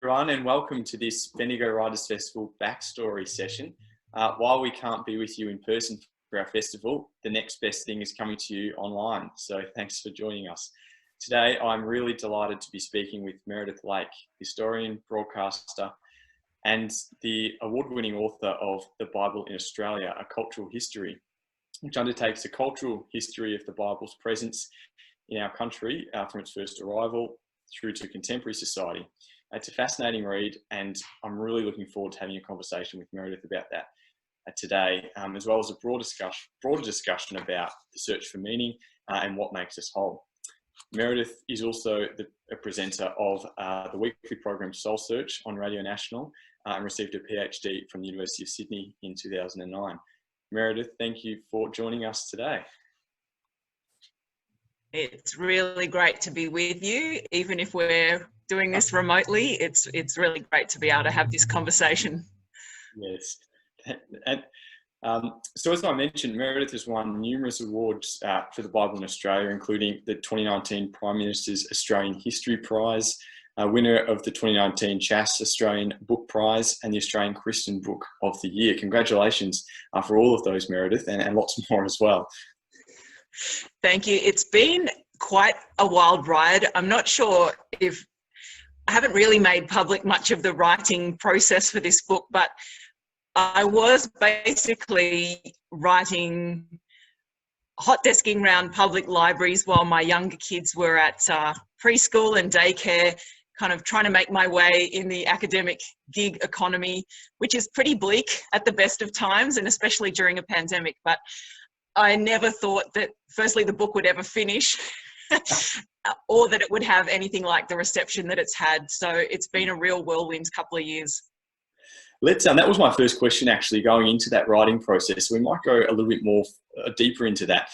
everyone, and welcome to this Bendigo Writers Festival backstory session. While we can't be with you in person for our festival, the next best thing is coming to you online. So thanks for joining us. Today, I'm really delighted to be speaking with Meredith Lake, historian, broadcaster, and the award-winning author of The Bible in Australia, A Cultural History, which undertakes a cultural history of the Bible's presence in our country from its first arrival through to contemporary society. It's a fascinating read, and I'm really looking forward to having a conversation with Meredith about that today, as well as a broader discussion about the search for meaning and what makes us whole. Meredith is also a presenter of the weekly program Soul Search on Radio National and received a PhD from the University of Sydney in 2009. Meredith, thank you for joining us today. It's really great to be with you, even if we're doing this remotely. It's really great to be able to have this conversation. Yes. And so as I mentioned, Meredith has won numerous awards for the Bible in Australia, including the 2019 Prime Minister's Australian History Prize, winner of the 2019 CHAS Australian Book Prize, and the Australian Christian Book of the Year. Congratulations for all of those, Meredith, and lots more as well. Thank you. It's been quite a wild ride. I'm not sure if I haven't really made public much of the writing process for this book, but I was basically writing, hot desking around public libraries while my younger kids were at preschool and daycare, kind of trying to make my way in the academic gig economy, which is pretty bleak at the best of times, and especially during a pandemic. But I never thought that, firstly, the book would ever finish or that it would have anything like the reception that it's had. So it's been a real whirlwind couple of years. That was my first question, actually, going into that writing process. So we might go a little bit more deeper into that.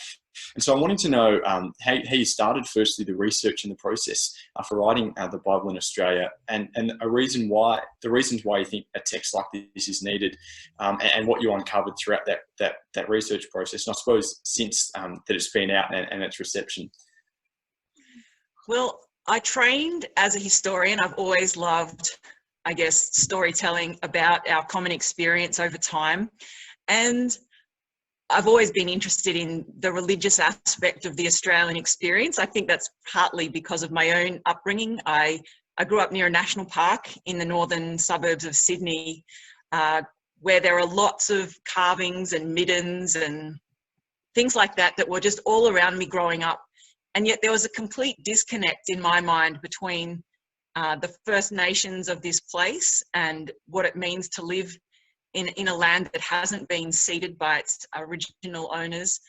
And so I wanted to know how you started, firstly, the research and the process for writing the Bible in Australia, and the reasons why you think a text like this is needed, and what you uncovered throughout that research process, and I suppose since that it's been out and its reception. Well, I trained as a historian. I've always loved, I guess, storytelling about our common experience over time. And I've always been interested in the religious aspect of the Australian experience. I think that's partly because of my own upbringing. I grew up near a national park in the northern suburbs of Sydney, where there are lots of carvings and middens and things like that were just all around me growing up. And yet there was a complete disconnect in my mind between the First Nations of this place and what it means to live in a land that hasn't been ceded by its original owners.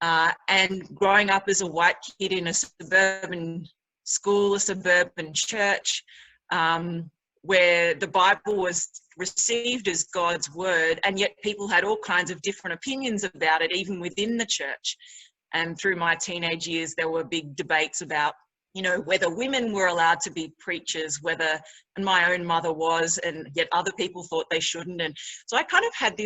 And growing up as a white kid in a suburban school, a suburban church, where the Bible was received as God's word, and yet people had all kinds of different opinions about it, even within the church. And through my teenage years, there were big debates about, whether women were allowed to be preachers, and my own mother was, and yet other people thought they shouldn't. And so I kind of had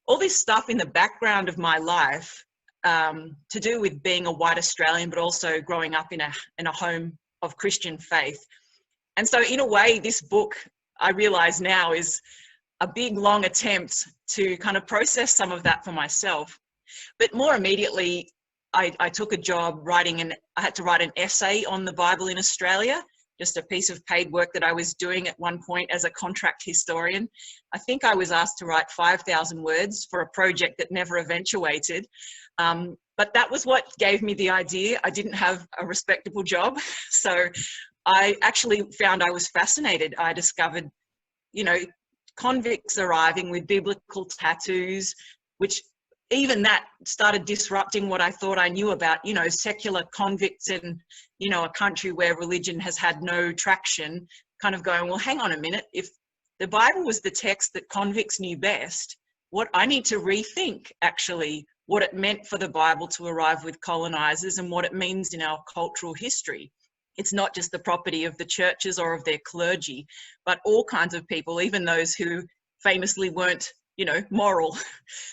all this stuff in the background of my life to do with being a white Australian, but also growing up in a home of Christian faith. And so in a way, this book, I realize now, is a big, long attempt to kind of process some of that for myself. But more immediately, I took a job I had to write an essay on the Bible in Australia, just a piece of paid work that I was doing at one point as a contract historian. I think I was asked to write 5,000 words for a project that never eventuated. But that was what gave me the idea. I didn't have a respectable job. So I actually found I was fascinated. I discovered, convicts arriving with biblical tattoos, which even that started disrupting what I thought I knew about, secular convicts in, a country where religion has had no traction, kind of going, well, hang on a minute. If the Bible was the text that convicts knew best, I need to rethink actually what it meant for the Bible to arrive with colonizers and what it means in our cultural history. It's not just the property of the churches or of their clergy, but all kinds of people, even those who famously weren't moral.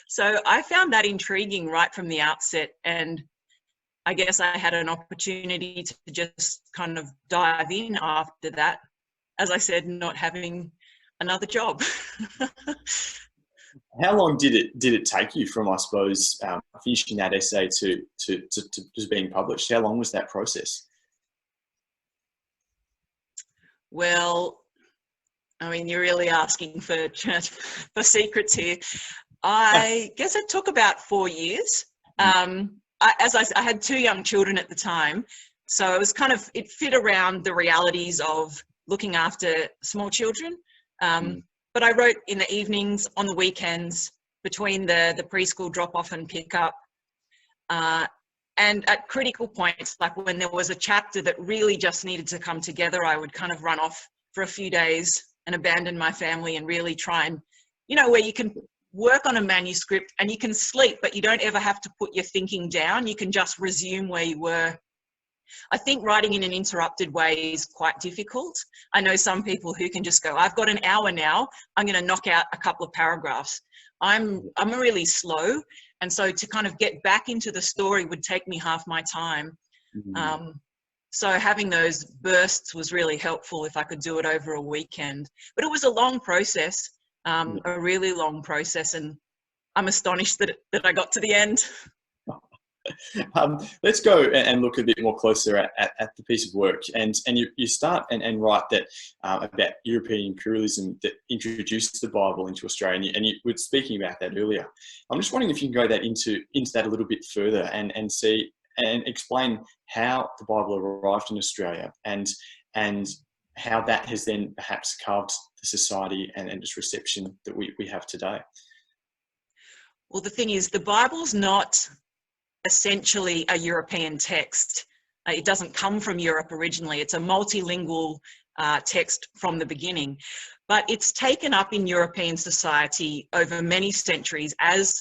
So I found that intriguing right from the outset. And I guess I had an opportunity to just kind of dive in after that. as I said, not having another job. How long did it take you from, I suppose, finishing that essay to just being published? How long was that process? Well, I mean, you're really asking for secrets here. I guess it took about 4 years. I had 2 young children at the time, so it was it fit around the realities of looking after small children. But I wrote in the evenings, on the weekends, between the preschool drop-off and pick-up. And at critical points, like when there was a chapter that really just needed to come together, I would kind of run off for a few days and abandon my family and really try and, where you can work on a manuscript and you can sleep, but you don't ever have to put your thinking down. You can just resume where you were. I think writing in an interrupted way is quite difficult. I know some people who can just go, I've got an hour now, I'm going to knock out a couple of paragraphs. I'm really slow. And so to kind of get back into the story would take me half my time. So having those bursts was really helpful if I could do it over a weekend. But it was a long process, a really long process. And I'm astonished that I got to the end. Let's go and look a bit more closer at the piece of work. And you start and write that about European imperialism that introduced the Bible into Australia. And you were speaking about that earlier. I'm just wondering if you can go into that a little bit further and see and explain how the Bible arrived in Australia and how that has then perhaps carved the society and its reception that we have today. Well, the thing is, the Bible's not essentially a European text. It doesn't come from Europe originally. It's a multilingual text from the beginning, but it's taken up in European society over many centuries as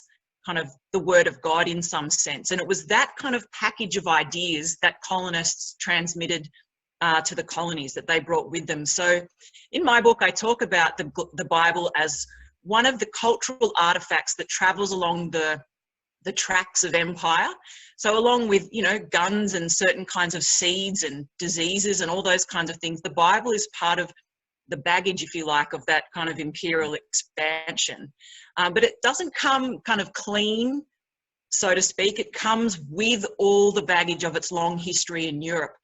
kind of the word of God in some sense. And it was that kind of package of ideas that colonists transmitted to the colonies that they brought with them. So in my book, I talk about the Bible as one of the cultural artifacts that travels along the tracks of empire. So along with, guns and certain kinds of seeds and diseases and all those kinds of things, the Bible is part of the baggage, if you like, of that kind of imperial expansion. But it doesn't come kind of clean, so to speak. It comes with all the baggage of its long history in Europe.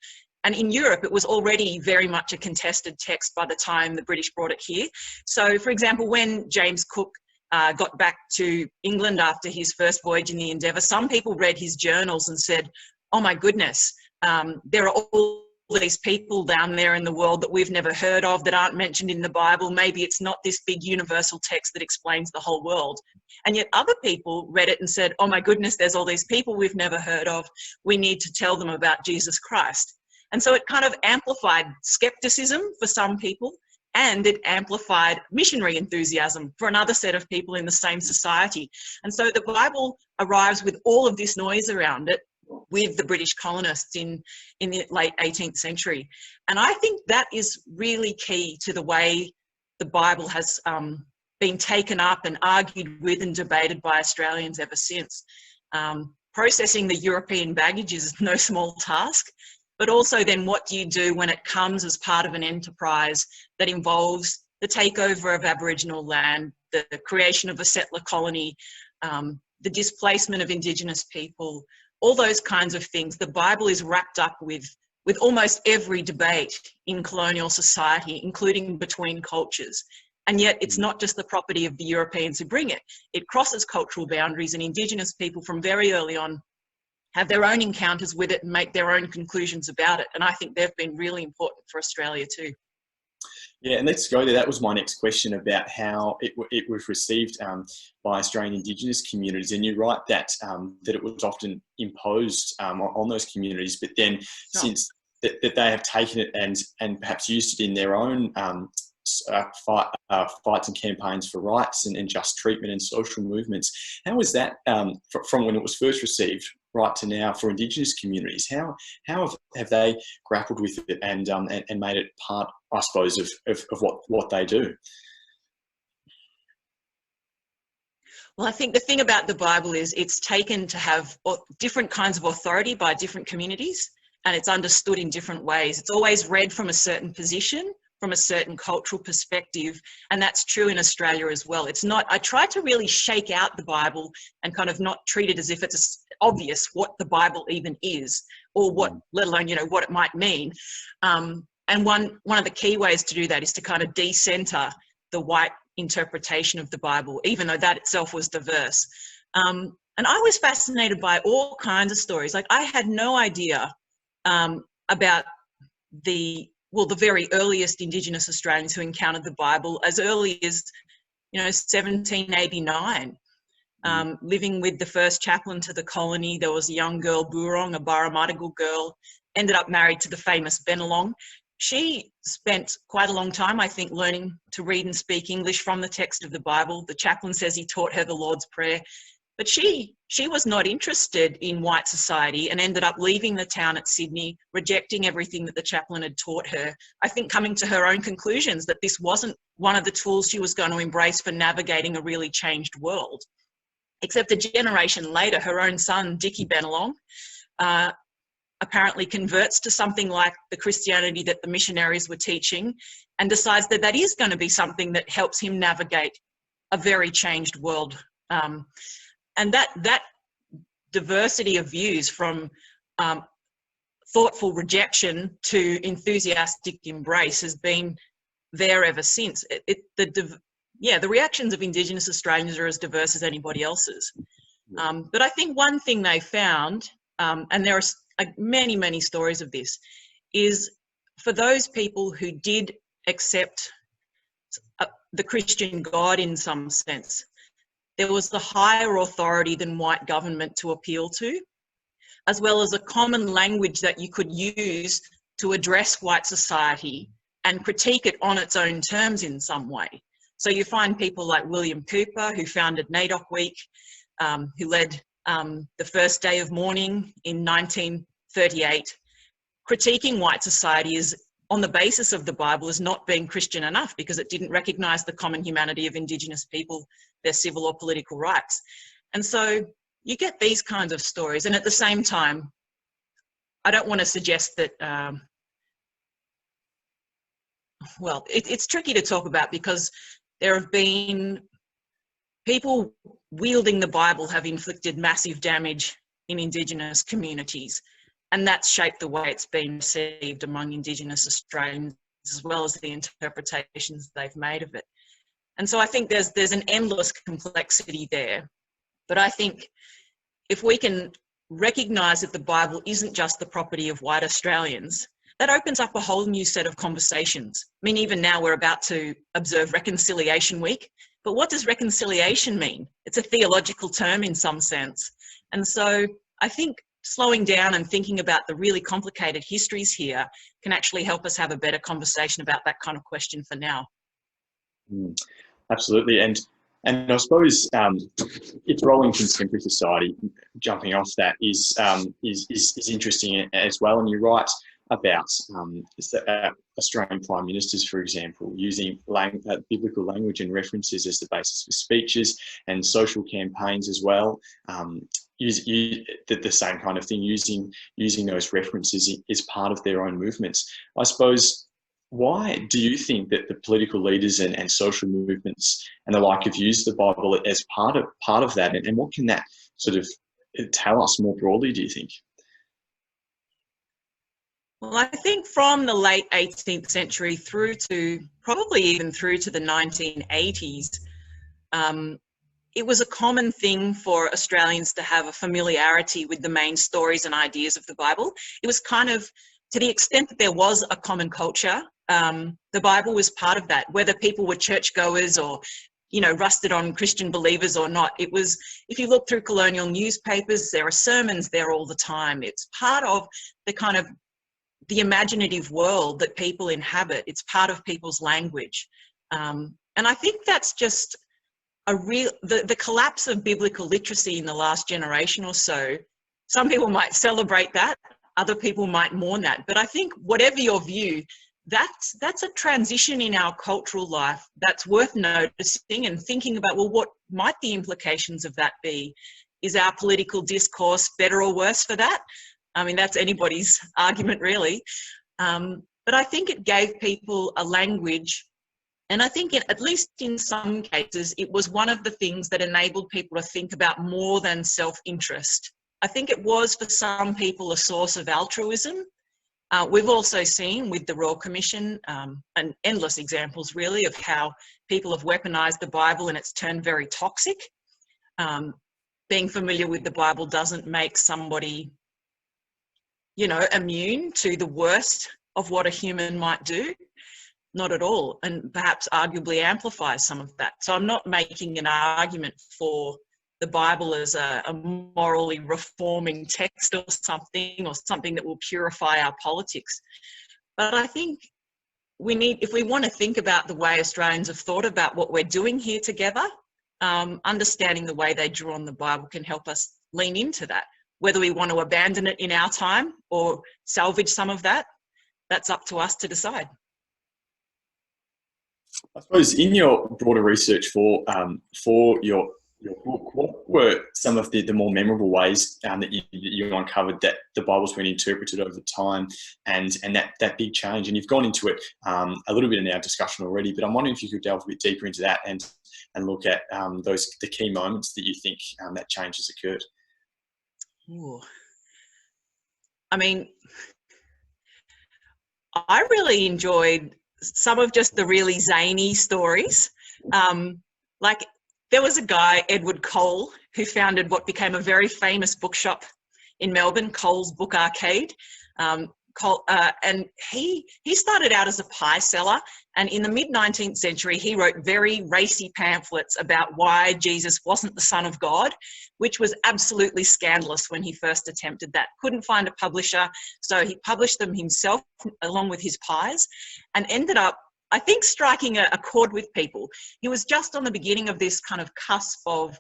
And in Europe, it was already very much a contested text by the time the British brought it here. So, for example, when James Cook got back to England after his first voyage in the Endeavour, some people read his journals and said, oh my goodness, there are all these people down there in the world that we've never heard of, that aren't mentioned in the Bible. Maybe it's not this big universal text that explains the whole world. And yet other people read it and said, oh my goodness, there's all these people we've never heard of. We need to tell them about Jesus Christ. And so it kind of amplified skepticism for some people, and it amplified missionary enthusiasm for another set of people in the same society. And so the Bible arrives with all of this noise around it with the British colonists in the late 18th century. And I think that is really key to the way the Bible has been taken up and argued with and debated by Australians ever since. Processing the European baggage is no small task. But also then what do you do when it comes as part of an enterprise that involves the takeover of Aboriginal land, the creation of a settler colony, the displacement of Indigenous people, all those kinds of things. The Bible is wrapped up with almost every debate in colonial society, including between cultures. And yet it's not just the property of the Europeans who bring it. It crosses cultural boundaries, and Indigenous people from very early on have their own encounters with it and make their own conclusions about it. And I think they've been really important for Australia too. Yeah, and let's go there. That was my next question about how it was received by Australian Indigenous communities. And you write that that it was often imposed on those communities, but then since that they have taken it and perhaps used it in their own fights and campaigns for rights and just treatment and social movements. How was that from when it was first received right to now for Indigenous communities? How have they grappled with it and made it part, I suppose, of what they do? Well, I think the thing about the Bible is it's taken to have different kinds of authority by different communities, and it's understood in different ways. It's always read from a certain position from a certain cultural perspective, and that's true in Australia as well. It's not, I try to really shake out the Bible and kind of not treat it as if it's obvious what the Bible even is, or what, let alone, you know, what it might mean. And one of the key ways to do that is to kind of decenter the white interpretation of the Bible, even though that itself was diverse. And I was fascinated by all kinds of stories. Like, I had no idea about the very earliest Indigenous Australians who encountered the Bible as early as, you know, 1789. Living with the first chaplain to the colony, there was a young girl, Burong, a Barramadigal girl, ended up married to the famous Bennelong. She spent quite a long time, I think, learning to read and speak English from the text of the Bible. The chaplain says he taught her the Lord's Prayer. But she was not interested in white society and ended up leaving the town at Sydney, rejecting everything that the chaplain had taught her. I think coming to her own conclusions that this wasn't one of the tools she was going to embrace for navigating a really changed world. Except a generation later, her own son, Dickie Bennelong, apparently converts to something like the Christianity that the missionaries were teaching, and decides that that is going to be something that helps him navigate a very changed world. And that diversity of views, from thoughtful rejection to enthusiastic embrace, has been there ever since. The reactions of Indigenous Australians are as diverse as anybody else's. But I think one thing they found, and there are many, many stories of this, is for those people who did accept the Christian God in some sense, there was a higher authority than white government to appeal to, as well as a common language that you could use to address white society and critique it on its own terms in some way. So you find people like William Cooper, who founded NAIDOC Week, who led the first day of mourning in 1938, critiquing white society as, on the basis of the Bible, as not being Christian enough because it didn't recognise the common humanity of Indigenous people, their civil or political rights. And so you get these kinds of stories. And at the same time, I don't want to suggest that, it's tricky to talk about because there have been people wielding the Bible have inflicted massive damage in Indigenous communities. And that's shaped the way it's been received among Indigenous Australians, as well as the interpretations they've made of it. And so I think there's an endless complexity there. But I think if we can recognise that the Bible isn't just the property of white Australians, that opens up a whole new set of conversations. I mean, even now we're about to observe Reconciliation Week, but what does reconciliation mean? It's a theological term in some sense. And so I think slowing down and thinking about the really complicated histories here can actually help us have a better conversation about that kind of question for now. Absolutely. And I suppose its role in contemporary society, jumping off that, is interesting as well. And you're right about Australian Prime Ministers, for example, using biblical language and references as the basis for speeches, and social campaigns as well. The same kind of thing, using those references is part of their own movements. I suppose, why do you think that the political leaders and social movements and the like have used the Bible as part of that? And what can that sort of tell us more broadly, do you think? Well, I think from the late 18th century through to probably even through to the 1980s, it was a common thing for Australians to have a familiarity with the main stories and ideas of the Bible. It was kind of, to the extent that there was a common culture, the Bible was part of that, whether people were churchgoers or, you know, rusted on Christian believers or not. It was, if you look through colonial newspapers, there are sermons there all the time. It's part of the kind of the imaginative world that people inhabit. It's part of people's language. And I think that's just the collapse of biblical literacy in the last generation or so. Some people might celebrate that, other people might mourn that. But I think whatever your view, that's a transition in our cultural life that's worth noticing and thinking about, well, what might the implications of that be? Is our political discourse better or worse for that? I mean, that's anybody's argument, really. but I think it gave people a language. And I think at least in some cases, it was one of the things that enabled people to think about more than self-interest. I think it was for some people a source of altruism. We've also seen with the Royal Commission and endless examples really of how people have weaponized the Bible and it's turned very toxic. Being familiar with the Bible doesn't make somebody, you know, immune to the worst of what a human might do. Not at all, and perhaps arguably amplifies some of that. So I'm not making an argument for the Bible as a morally reforming text or something that will purify our politics. But I think we need, if we want to think about the way Australians have thought about what we're doing here together, understanding the way they draw on the Bible can help us lean into that. Whether we want to abandon it in our time or salvage some of that, that's up to us to decide. I suppose in your broader research for your book, what were some of the more memorable ways that you uncovered that the Bible's been interpreted over time and that big change? And you've gone into it a little bit in our discussion already, but I'm wondering if you could delve a bit deeper into that and look at the key moments that you think that change has occurred. Ooh. I mean, I really enjoyed some of just the really zany stories. Like there was a guy, Edward Cole, who founded what became a very famous bookshop in Melbourne, Cole's Book Arcade. And he started out as a pie seller, and in the mid-19th century he wrote very racy pamphlets about why Jesus wasn't the Son of God, which was absolutely scandalous when he first attempted that. Couldn't find a publisher, so he published them himself along with his pies, and ended up, I think, striking a chord with people. He was just on the beginning of this kind of cusp of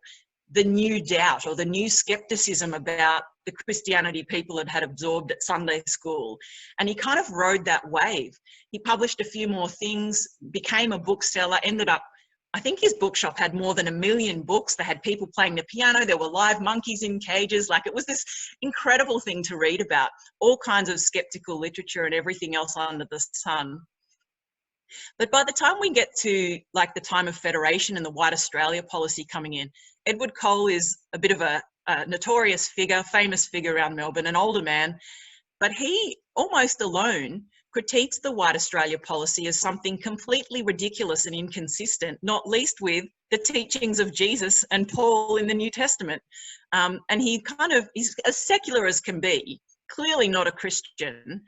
the new doubt or the new skepticism about the Christianity people had absorbed at Sunday school. And he kind of rode that wave. He published a few more things, became a bookseller, ended up, I think his bookshop had more than 1 million books. They had people playing the piano. There were live monkeys in cages. Like, it was this incredible thing to read about, all kinds of skeptical literature and everything else under the sun. But by the time we get to like the time of Federation and the White Australia policy coming in, Edward Cole is a bit of a notorious figure, famous figure around Melbourne, an older man, but he almost alone critiques the White Australia policy as something completely ridiculous and inconsistent, not least with the teachings of Jesus and Paul in the New Testament. And he's as secular as can be, clearly not a Christian,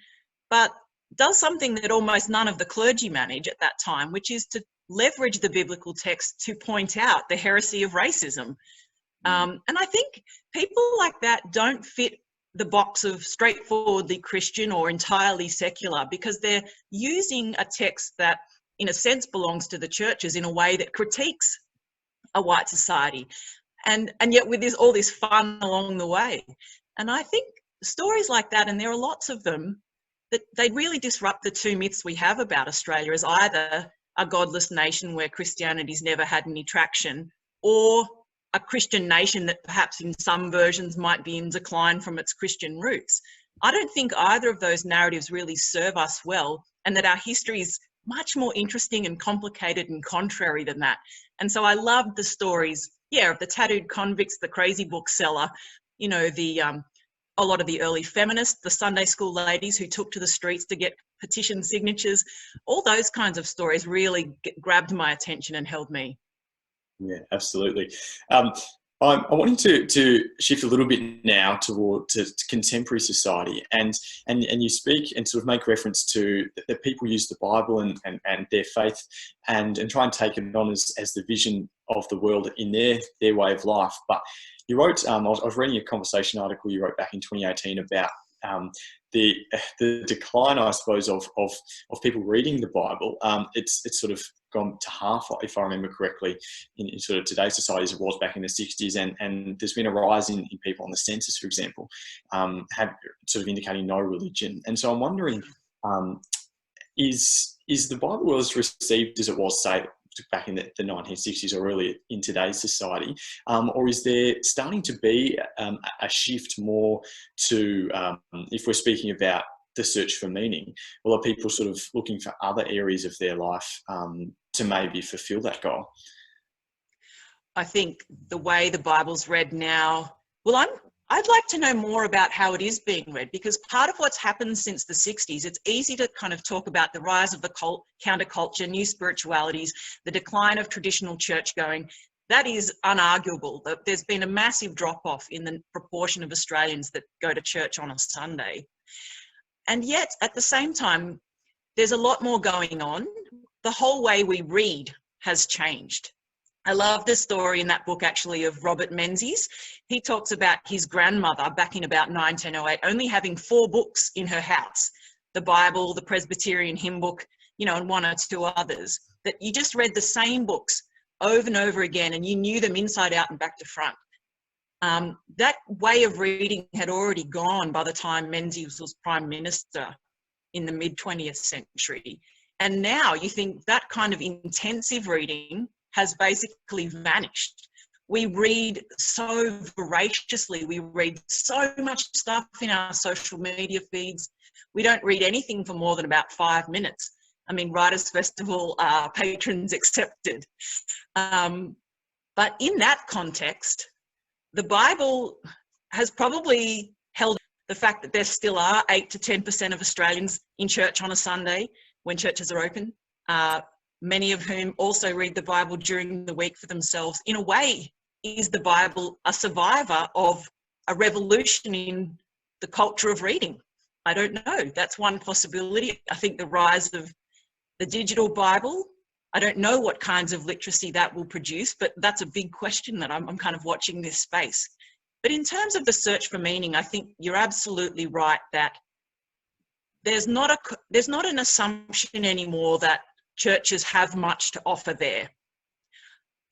but does something that almost none of the clergy manage at that time, which is to leverage the biblical text to point out the heresy of racism. And I think people like that don't fit the box of straightforwardly Christian or entirely secular, because they're using a text that in a sense belongs to the churches in a way that critiques a white society, and yet with all this fun along the way. And I think stories like that, and there are lots of them, that they really disrupt the two myths we have about Australia as either a godless nation where Christianity's never had any traction, or a Christian nation that perhaps in some versions might be in decline from its Christian roots. I don't think either of those narratives really serve us well, and that our history is much more interesting and complicated and contrary than that. And so I love the stories, of the tattooed convicts, the crazy bookseller, you know, a lot of the early feminists, the Sunday school ladies who took to the streets to get petition signatures. All those kinds of stories really grabbed my attention and held me. Yeah, absolutely. I'm wanting to shift a little bit now to contemporary society, and you speak and sort of make reference to that people use the Bible and their faith and try and take it on as the vision of the world in their way of life. But you wrote, I was reading a conversation article you wrote back in 2018 about the decline, I suppose, of people reading the Bible. It's sort of gone to half, if I remember correctly, in sort of today's society as it was back in the 60s. And there's been a rise in people on the census, for example, had sort of indicating no religion. And so I'm wondering, is the Bible as received as it was, say, back in the 1960s or earlier in today's society, or is there starting to be a shift more to, if we're speaking about the search for meaning? Well, are people sort of looking for other areas of their life to maybe fulfill that goal? I think the way the Bible's read now, well, I'd like to know more about how it is being read, because part of what's happened since the 60s, it's easy to kind of talk about the rise of the counterculture, new spiritualities, the decline of traditional church going. That is unarguable. That there's been a massive drop-off in the proportion of Australians that go to church on a Sunday. And yet, at the same time, there's a lot more going on. The whole way we read has changed. I love the story in that book, actually, of Robert Menzies. He talks about his grandmother back in about 1908 only having 4 books in her house: the Bible, the Presbyterian hymn book, you know, and 1 or 2 others, that you just read the same books over and over again, and you knew them inside out and back to front. That way of reading had already gone by the time Menzies was Prime Minister in the mid-20th century. And now you think that kind of intensive reading has basically vanished. We read so voraciously, we read so much stuff in our social media feeds. We don't read anything for more than about 5 minutes. I mean, Writers' Festival patrons accepted. But in that context, the Bible has probably held the fact that there still are 8 to 10% of Australians in church on a Sunday when churches are open, many of whom also read the Bible during the week for themselves. In a way, is the Bible a survivor of a revolution in the culture of reading? I don't know. That's one possibility. I think the rise of the digital Bible, I don't know what kinds of literacy that will produce, but that's a big question that I'm kind of watching this space. But in terms of the search for meaning, I think you're absolutely right that there's not an assumption anymore that churches have much to offer there.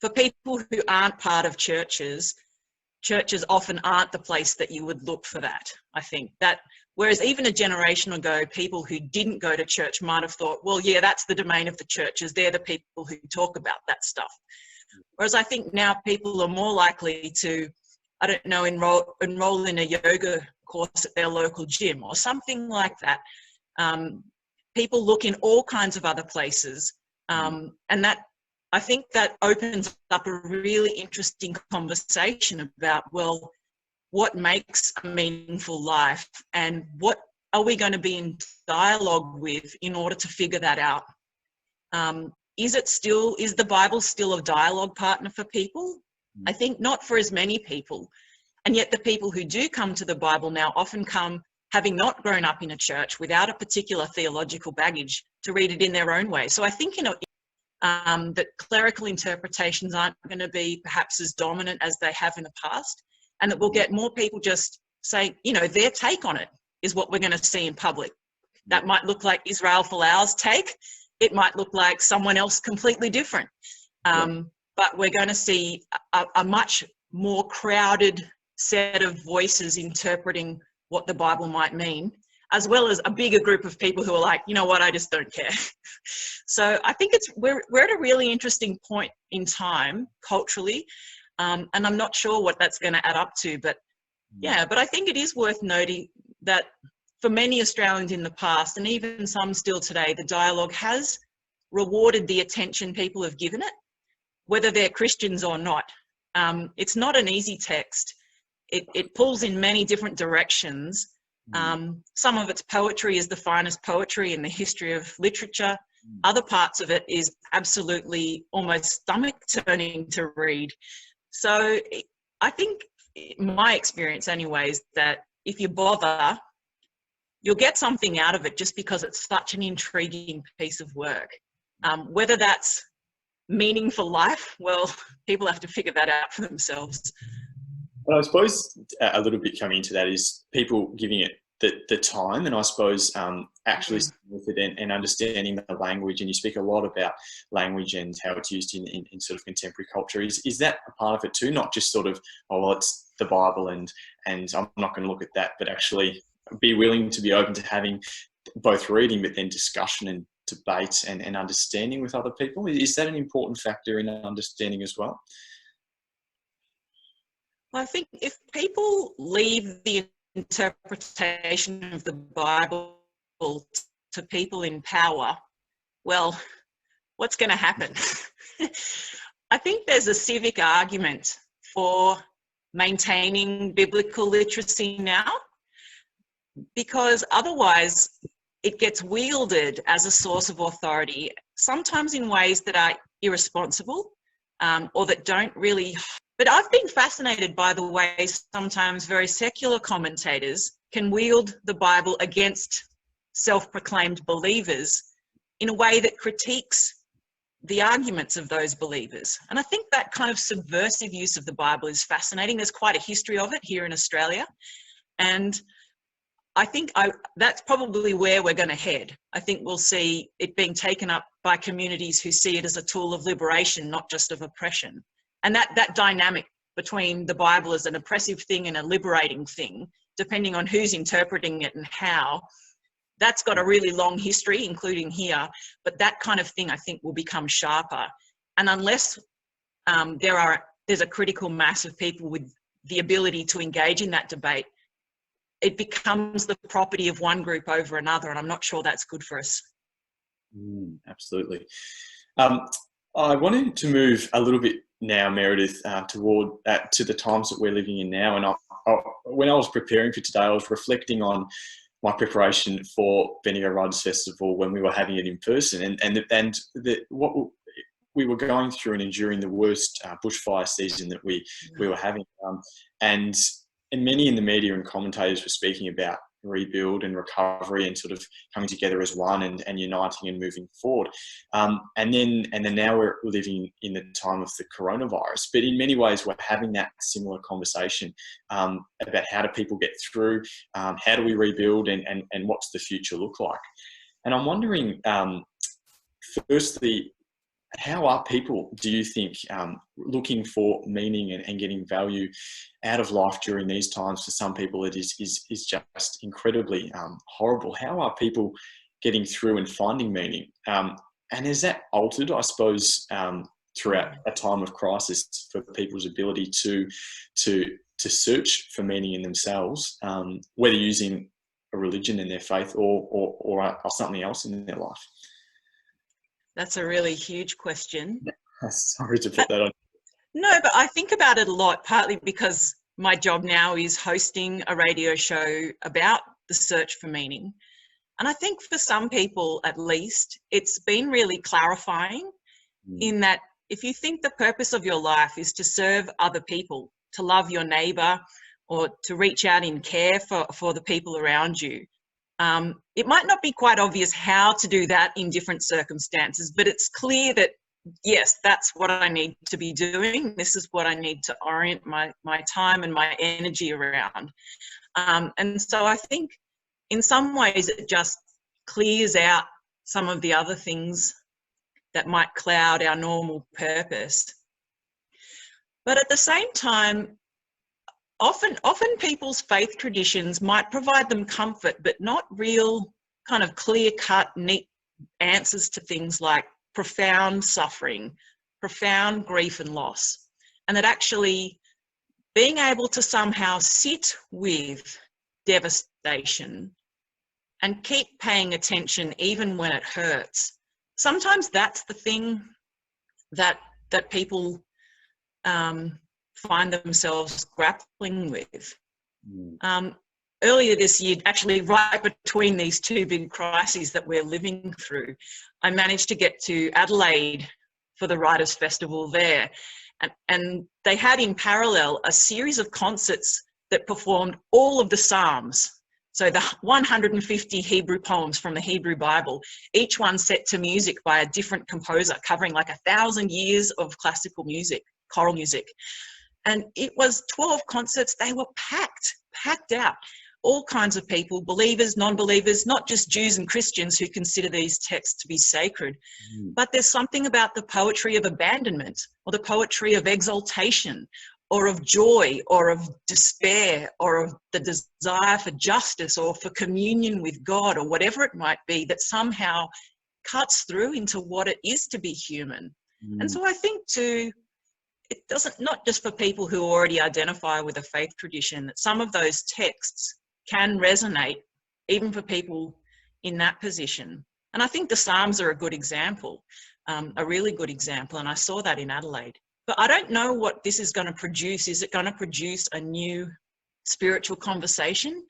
For people who aren't part of churches, churches often aren't the place that you would look for that, I think. That, whereas even a generation ago, people who didn't go to church might have thought, well, yeah, that's the domain of the churches. They're the people who talk about that stuff. Whereas I think now people are more likely to, I don't know, enroll in a yoga course at their local gym or something like that. People look in all kinds of other places. And that, I think that opens up a really interesting conversation about, well, what makes a meaningful life and what are we going to be in dialogue with in order to figure that out? Is the Bible still a dialogue partner for people? I think not for as many people. And yet the people who do come to the Bible now often come having not grown up in a church, without a particular theological baggage, to read it in their own way. So I think, you know, that clerical interpretations aren't going to be perhaps as dominant as they have in the past, and that we'll get more people just say, you know, their take on it is what we're going to see in public. That might look like Israel Folau's take. It might look like someone else completely different. But we're going to see a much more crowded set of voices interpreting what the Bible might mean, as well as a bigger group of people who are like, you know what, I just don't care. So I think we're at a really interesting point in time culturally, and I'm not sure what that's going to add up to, but yeah, but I think it is worth noting that for many Australians in the past, and even some still today, the dialogue has rewarded the attention people have given it, whether they're Christians or not. It's not an easy text. It pulls in many different directions. Some of its poetry is the finest poetry in the history of literature. Other parts of it is absolutely almost stomach-turning to read. So I think, my experience anyway, is that if you bother, you'll get something out of it just because it's such an intriguing piece of work. Whether that's meaningful life, well, people have to figure that out for themselves. Well, I suppose a little bit coming into that is people giving it the time, and I suppose actually with it and understanding the language. And you speak a lot about language and how it's used in sort of contemporary culture. Is that a part of it too? Not just sort of, oh, well, it's the Bible and I'm not going to look at that, but actually be willing to be open to having both reading, but then discussion and debate and understanding with other people. Is that an important factor in understanding as well? I think if people leave the interpretation of the Bible to people in power, well, what's going to happen? I think there's a civic argument for maintaining biblical literacy now, because otherwise it gets wielded as a source of authority, sometimes in ways that are irresponsible or that don't really. But I've been fascinated by the way sometimes very secular commentators can wield the Bible against self-proclaimed believers in a way that critiques the arguments of those believers. And I think that kind of subversive use of the Bible is fascinating. There's quite a history of it here in Australia. And I think that's probably where we're going to head. I think we'll see it being taken up by communities who see it as a tool of liberation, not just of oppression. And that dynamic between the Bible as an oppressive thing and a liberating thing, depending on who's interpreting it and how, that's got a really long history, including here. But that kind of thing, I think, will become sharper. And unless there's a critical mass of people with the ability to engage in that debate, it becomes the property of one group over another, and I'm not sure that's good for us. Absolutely. I wanted to move a little bit now, Meredith, to the times that we're living in now. And when I was preparing for today, I was reflecting on my preparation for Bendigo Writers Festival when we were having it in person, and what we were going through and enduring the worst bushfire season that we were having, and many in the media and commentators were speaking about rebuild and recovery and sort of coming together as one and uniting and moving forward. And then now we're living in the time of the coronavirus. But in many ways, we're having that similar conversation about how do people get through, how do we rebuild, and what's the future look like? And I'm wondering, firstly, how are people, do you think, looking for meaning and getting value out of life during these times? For some people, it is just incredibly horrible. How are people getting through and finding meaning? And has that altered, I suppose, throughout a time of crisis for people's ability to search for meaning in themselves, whether using a religion in their faith or something else in their life? That's a really huge question. Sorry to put that on. No, but I think about it a lot, partly because my job now is hosting a radio show about the search for meaning. And I think for some people, at least, it's been really clarifying in that if you think the purpose of your life is to serve other people, to love your neighbour, or to reach out in care for the people around you, it might not be quite obvious how to do that in different circumstances, but it's clear that, yes, that's what I need to be doing. This is what I need to orient my time and my energy around. And so I think in some ways it just clears out some of the other things that might cloud our normal purpose. But at the same time, often people's faith traditions might provide them comfort, but not real kind of clear-cut, neat answers to things like profound suffering, profound grief and loss. And that actually being able to somehow sit with devastation and keep paying attention even when it hurts, sometimes that's the thing that people find themselves grappling with. Earlier this year, actually right between these two big crises that we're living through, I managed to get to Adelaide for the Writers' Festival there. And they had in parallel a series of concerts that performed all of the Psalms. So the 150 Hebrew poems from the Hebrew Bible, each one set to music by a different composer, covering like 1,000 years of classical music, choral music. And it was 12 concerts. They were packed out. All kinds of people, believers, non-believers, not just Jews and Christians who consider these texts to be sacred. But there's something about the poetry of abandonment, or the poetry of exaltation, or of joy, or of despair, or of the desire for justice, or for communion with God, or whatever it might be, that somehow cuts through into what it is to be human. And so I think too, it doesn't, not just for people who already identify with a faith tradition, that some of those texts can resonate even for people in that position. And I think the Psalms are a good example, a really good example. And I saw that in Adelaide. But I don't know what this is going to produce. Is it going to produce a new spiritual conversation?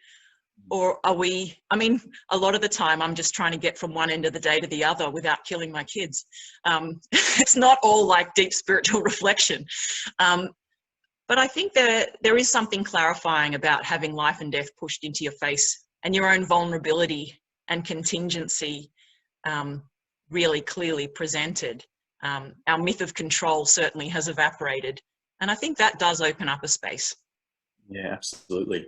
Or are we, I mean, a lot of the time I'm just trying to get from one end of the day to the other without killing my kids. It's not all like deep spiritual reflection. But I think there is something clarifying about having life and death pushed into your face and your own vulnerability and contingency really clearly presented. Our myth of control certainly has evaporated. And I think that does open up a space. Yeah, absolutely.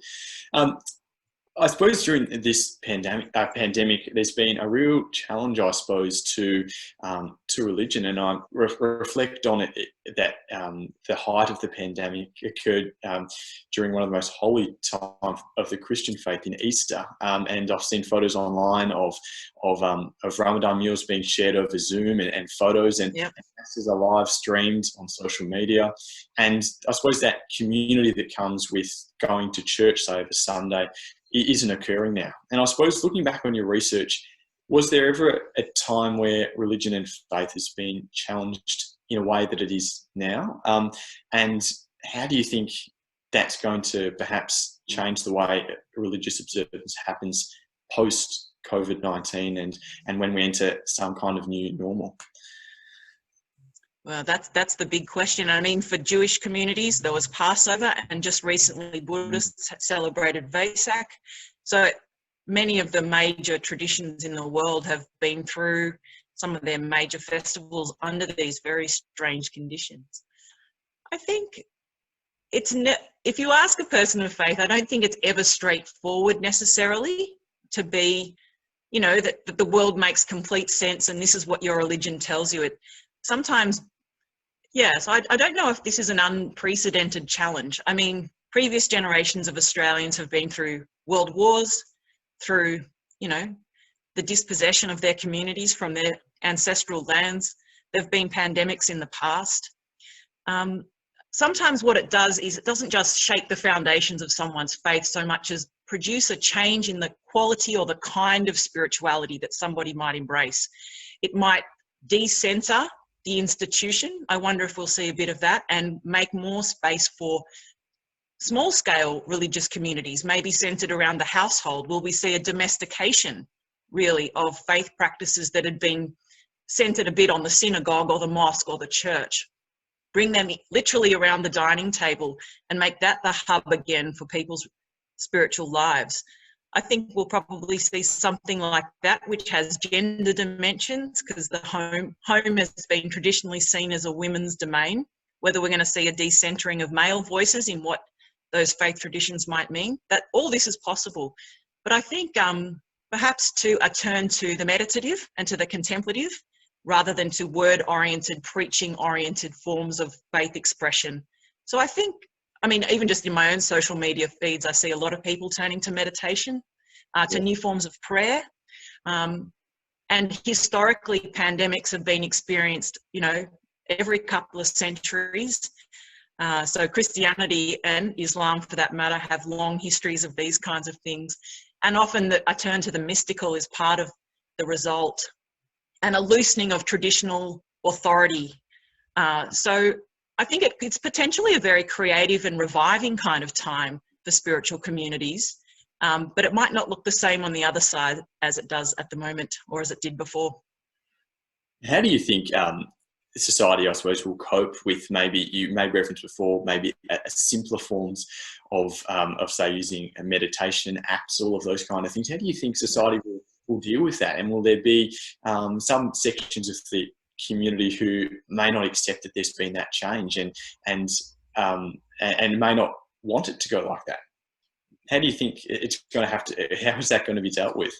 I suppose during this pandemic, there's been a real challenge, I suppose, to religion, and I reflect on it that the height of the pandemic occurred during one of the most holy times of the Christian faith in Easter, and I've seen photos online of Ramadan meals being shared over Zoom and photos, and masses are live streamed on social media, and I suppose that community that comes with going to church, say, over Sunday, it isn't occurring now. And I suppose looking back on your research, was there ever a time where religion and faith has been challenged in a way that it is now? And how do you think that's going to perhaps change the way religious observance happens post-COVID-19 and when we enter some kind of new normal? Well, that's the big question. I mean, for Jewish communities, there was Passover, and just recently Buddhists celebrated Vesak. So many of the major traditions in the world have been through some of their major festivals under these very strange conditions. I think if you ask a person of faith, I don't think it's ever straightforward necessarily to be, you know, that the world makes complete sense and this is what your religion tells you. It sometimes, yes, I don't know if this is an unprecedented challenge. I mean, previous generations of Australians have been through world wars, through, you know, the dispossession of their communities from their ancestral lands. There have been pandemics in the past. Sometimes what it does is it doesn't just shake the foundations of someone's faith so much as produce a change in the quality or the kind of spirituality that somebody might embrace. It might de-center the institution. I wonder if we'll see a bit of that and make more space for small-scale religious communities, maybe centred around the household. Will we see a domestication, really, of faith practices that had been centred a bit on the synagogue or the mosque or the church? Bring them literally around the dining table and make that the hub again for people's spiritual lives. I think we'll probably see something like that, which has gender dimensions, because the home has been traditionally seen as a women's domain. Whether we're going to see a decentering of male voices in what those faith traditions might mean, that all this is possible. But I think perhaps to a turn to the meditative and to the contemplative, rather than to word-oriented, preaching-oriented forms of faith expression. So I think, I mean, even just in my own social media feeds, I see a lot of people turning to meditation, to new forms of prayer. And historically, pandemics have been experienced, you know, every couple of centuries. So Christianity and Islam, for that matter, have long histories of these kinds of things. And often a turn to the mystical is part of the result, and a loosening of traditional authority. So I think it's potentially a very creative and reviving kind of time for spiritual communities, but it might not look the same on the other side as it does at the moment or as it did before. How do you think society, I suppose, will cope with, maybe you made reference before, maybe a simpler forms of say, using a meditation apps, all of those kind of things? How do you think society will deal with that? And will there be some sections of the community who may not accept that there's been that change and may not want it to go like that? How do you think it's going to have to, how is that going to be dealt with?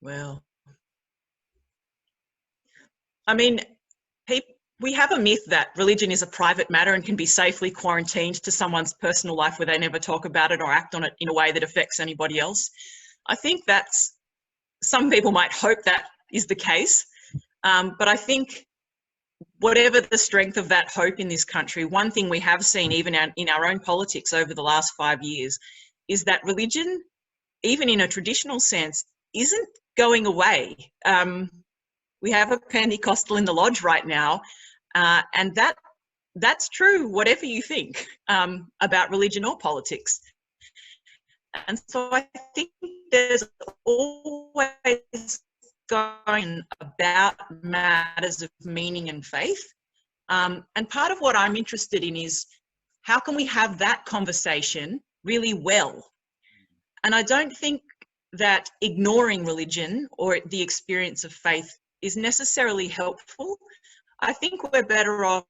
Well, I mean, we have a myth that religion is a private matter and can be safely quarantined to someone's personal life where they never talk about it or act on it in a way that affects anybody else. I think some people might hope that is the case, but I think whatever the strength of that hope in this country, one thing we have seen even in our own politics over the last 5 years is that religion, even in a traditional sense, isn't going away. We have a Pentecostal in the lodge right now, and that's true, whatever you think about religion or politics. And so I think there's always going about matters of meaning and faith. And part of what I'm interested in is how can we have that conversation really well? And I don't think that ignoring religion or the experience of faith is necessarily helpful. I think we're better off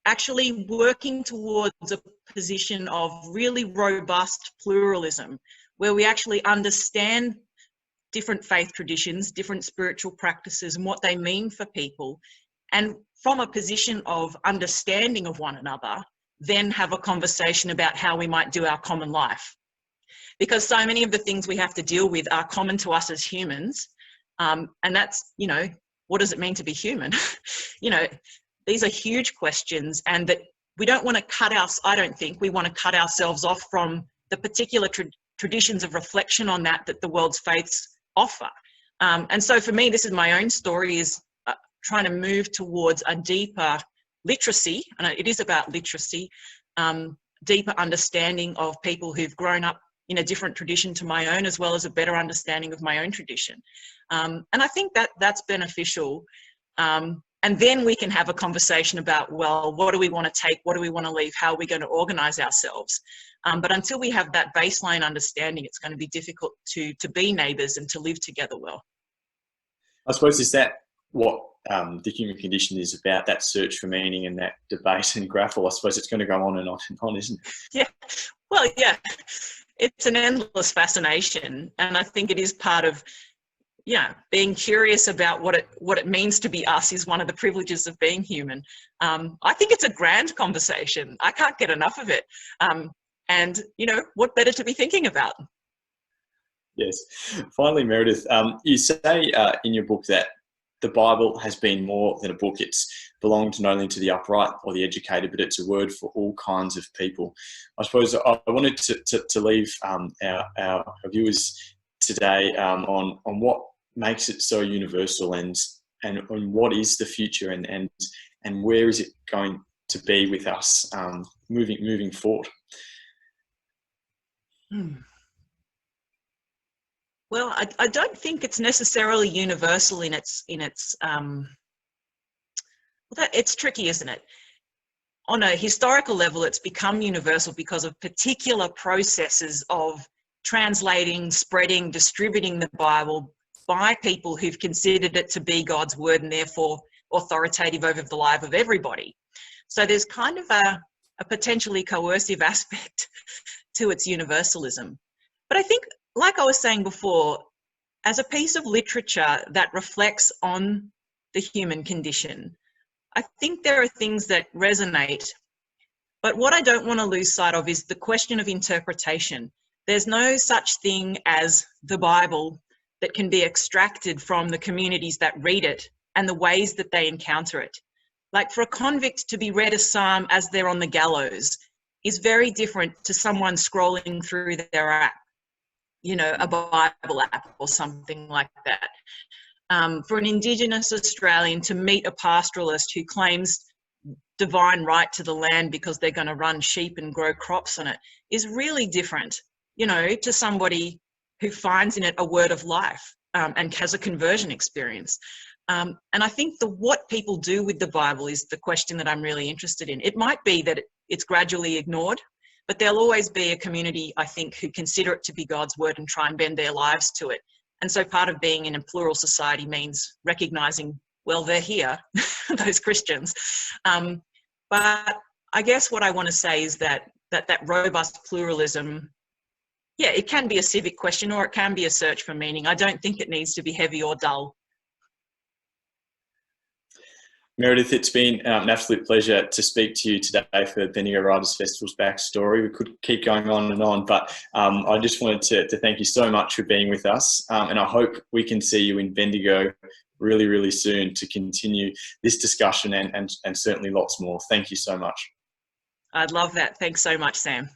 actually working towards a position of really robust pluralism, where we actually understand different faith traditions, different spiritual practices, and what they mean for people. And from a position of understanding of one another, then have a conversation about how we might do our common life. Because so many of the things we have to deal with are common to us as humans. And that's, you know, what does it mean to be human? You know, these are huge questions, and that we don't want to I don't think we want to cut ourselves off from the particular traditions of reflection on that the world's faiths offer. And so for me, this is my own story, is trying to move towards a deeper literacy, and it is about literacy, deeper understanding of people who've grown up in a different tradition to my own, as well as a better understanding of my own tradition. And I think that's beneficial. And then we can have a conversation about, well, what do we want to take? What do we want to leave? How are we going to organise ourselves? But until we have that baseline understanding, it's going to be difficult to be neighbours and to live together well. I suppose, is that what the human condition is about, that search for meaning and that debate and grapple? I suppose it's going to go on and on and on, isn't it? Yeah, well, yeah, it's an endless fascination. And I think it is part of, yeah, being curious about what it means to be us is one of the privileges of being human. I think it's a grand conversation. I can't get enough of it. And, you know, what better to be thinking about? Yes. Finally, Meredith, you say in your book that the Bible has been more than a book. It's belonged not only to the upright or the educated, but it's a word for all kinds of people. I suppose I wanted to leave our viewers today on what makes it so universal, and what is the future, and where is it going to be with us moving forward. Well, I don't think it's necessarily universal in its it's tricky, isn't it? On a historical level, it's become universal because of particular processes of translating, spreading, distributing the Bible by people who've considered it to be God's word and therefore authoritative over the life of everybody. So there's kind of a potentially coercive aspect to its universalism. But I think, like I was saying before, as a piece of literature that reflects on the human condition, I think there are things that resonate. But what I don't want to lose sight of is the question of interpretation. There's no such thing as the Bible that can be extracted from the communities that read it and the ways that they encounter it. Like, for a convict to be read a psalm as they're on the gallows is very different to someone scrolling through their app, you know, a Bible app or something like that. For an Indigenous Australian to meet a pastoralist who claims divine right to the land because they're going to run sheep and grow crops on it is really different, you know, to somebody who finds in it a word of life and has a conversion experience. And I think what people do with the Bible is the question that I'm really interested in. It might be that it's gradually ignored, but there'll always be a community, I think, who consider it to be God's word and try and bend their lives to it. And so part of being in a plural society means recognizing, well, they're here, those Christians. But I guess what I want to say is that robust pluralism, yeah, it can be a civic question or it can be a search for meaning. I don't think it needs to be heavy or dull. Meredith, it's been an absolute pleasure to speak to you today for Bendigo Writers Festival's backstory. We could keep going on and on, but I just wanted to thank you so much for being with us, and I hope we can see you in Bendigo really, really soon to continue this discussion and certainly lots more. Thank you so much. I'd love that. Thanks so much, Sam.